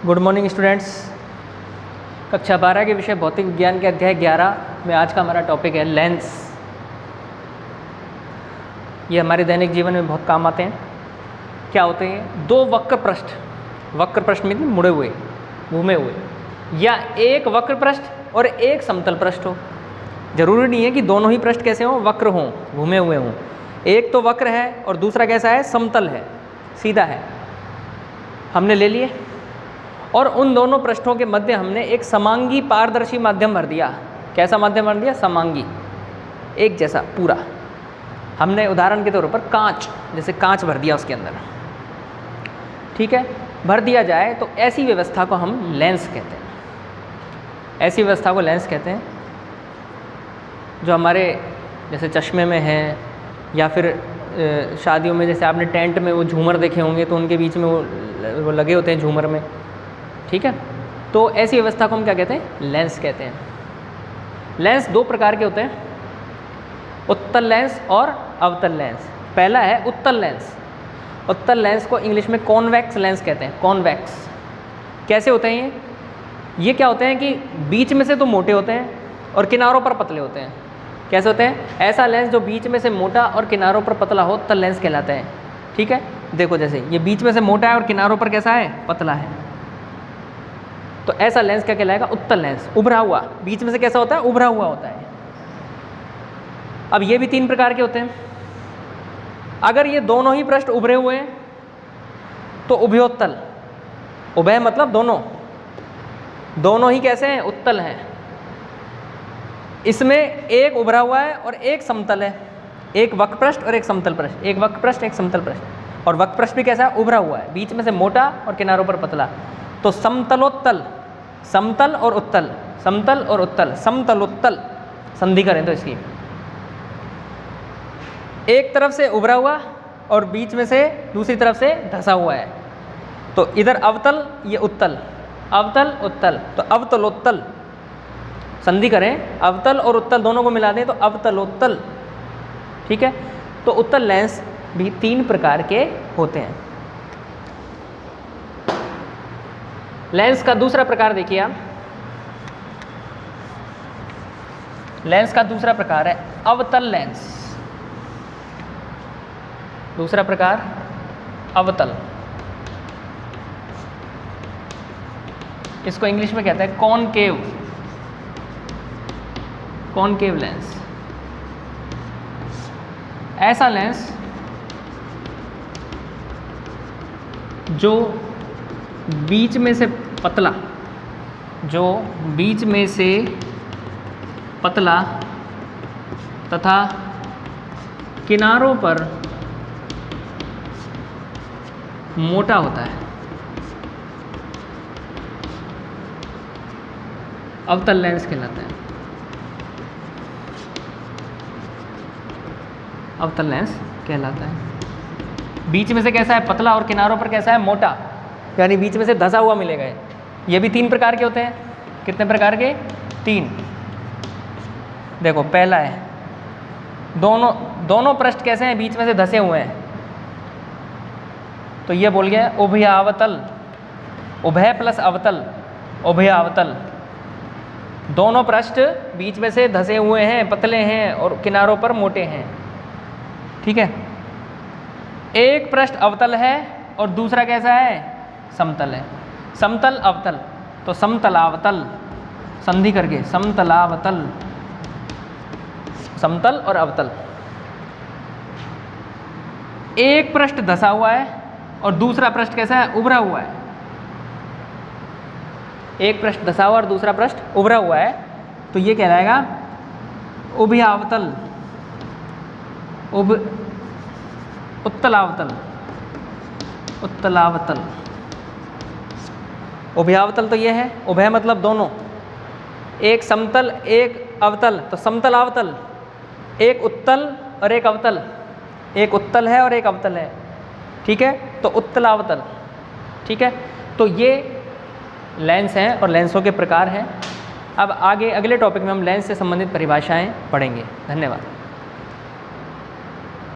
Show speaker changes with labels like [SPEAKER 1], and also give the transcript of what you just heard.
[SPEAKER 1] Good morning students. कक्षा 12 के विषय भौतिक विज्ञान के अध्याय 11 में आज का हमारा टॉपिक है लेंस। ये हमारे दैनिक जीवन में बहुत काम आते हैं। क्या होते हैं? दो वक्र पृष्ठ में मुड़े हुए, घूमे हुए, या एक वक्र पृष्ठ और एक समतल पृष्ठ हो। जरूरी नहीं है कि दोनों ही पृष्ठ कैसे हों, वक्र हों, घूमे हुए हों। एक तो वक्र है और दूसरा कैसा है? समतल है, सीधा है। हमने ले लिए और उन दोनों पृष्ठों के मध्य हमने एक समांगी पारदर्शी माध्यम भर दिया। कैसा माध्यम भर दिया? समांगी, एक जैसा पूरा। हमने उदाहरण के तौर पर कांच, जैसे कांच भर दिया उसके अंदर, ठीक है, भर दिया जाए तो ऐसी व्यवस्था को हम लेंस कहते हैं। ऐसी व्यवस्था को लेंस कहते हैं जो हमारे जैसे चश्मे में है, या फिर शादियों में जैसे आपने टेंट में वो झूमर देखे होंगे तो उनके बीच में वो लगे होते हैं झूमर में, ठीक है। तो ऐसी व्यवस्था को हम क्या कहते हैं? लेंस कहते हैं। लेंस दो प्रकार के होते हैं, उत्तल लेंस और अवतल लेंस। पहला है उत्तल लेंस। उत्तल लेंस को इंग्लिश में कॉन्वेक्स लेंस कहते हैं। कॉन्वेक्स कैसे होते हैं ये क्या होते हैं कि बीच में से तो मोटे होते हैं और किनारों पर पतले होते हैं। कैसे होते हैं? ऐसा लेंस जो बीच में से मोटा और किनारों पर पतला हो, उत्तल लेंस कहलाता है, ठीक है। देखो जैसे ये बीच में से मोटा है और किनारों पर कैसा है? पतला है, तो ऐसा लेंस क्या कहलाएगा? उत्तल लेंस। उभरा हुआ, बीच में से कैसा होता है? उभरा हुआ होता है। अब ये भी तीन प्रकार के होते हैं। अगर ये दोनों ही पृष्ठ उभरे हुए हैं तो उभयोत्तल। उभय मतलब दोनों ही कैसे हैं? उत्तल हैं। इसमें एक उभरा हुआ है और एक समतल है। एक वक्र पृष्ठ और एक समतल पृष्ठ, एक वक्र पृष्ठ एक समतल पृष्ठ। और वक्र पृष्ठ भी कैसा है? उभरा हुआ है, बीच में से मोटा और किनारों पर पतला। तो समतलोत्तल, समतल और उत्तल, समतल और उत्तल, समतलोत्तल संधि करें तो इसकी एक तरफ से उभरा हुआ और बीच में से दूसरी तरफ से धंसा हुआ है। तो इधर अवतल, ये उत्तल, अवतल उत्तल, तो अवतलोत्तल संधि करें। अवतल और उत्तल दोनों को मिला दें तो अवतलोत्तल, ठीक है। तो उत्तल लेंस भी तीन प्रकार के होते हैं। लेंस का दूसरा प्रकार देखिए आप। लेंस का दूसरा प्रकार है अवतल लेंस। दूसरा प्रकार अवतल, इसको इंग्लिश में कहते हैं कॉनकेव, कॉनकेव लेंस। ऐसा लेंस जो बीच में से पतला, जो बीच में से पतला तथा किनारों पर मोटा होता है, अवतल लेंस कहलाता है। अवतल लेंस कहलाता है। बीच में से कैसा है? पतला, और किनारों पर कैसा है? मोटा, यानी बीच में से धंसा हुआ मिलेगा। ये भी तीन प्रकार के होते हैं। कितने प्रकार के? तीन। देखो पहला है दोनों पृष्ठ कैसे हैं? बीच में से धंसे हुए हैं, तो ये बोल गया उभयावतल। उभय प्लस अवतल, उभयावतल। दोनों पृष्ठ बीच में से धंसे हुए हैं, पतले हैं और किनारों पर मोटे हैं, ठीक है। एक पृष्ठ अवतल है और दूसरा कैसा है? समतल है। समतल अवतल, तो समतलावतल संधि करके समतलावतल, समतल और अवतल। एक पृष्ठ धंसा हुआ है और दूसरा पृष्ठ कैसा है? उभरा हुआ है। एक पृष्ठ धंसा हुआ और दूसरा पृष्ठ उभरा हुआ है, तो ये कहलाएगा उभयावतल, उत्तलावतल, उत्तलावतल। उभयावतल तो ये है, उभय मतलब दोनों, एक समतल एक अवतल, तो समतलावतल। एक उत्तल और एक अवतल, एक उत्तल है और एक अवतल है, ठीक है, तो उत्तलावतल, ठीक है। तो ये लेंस हैं और लेंसों के प्रकार हैं। अब आगे अगले टॉपिक में हम लेंस से संबंधित परिभाषाएं पढ़ेंगे। धन्यवाद।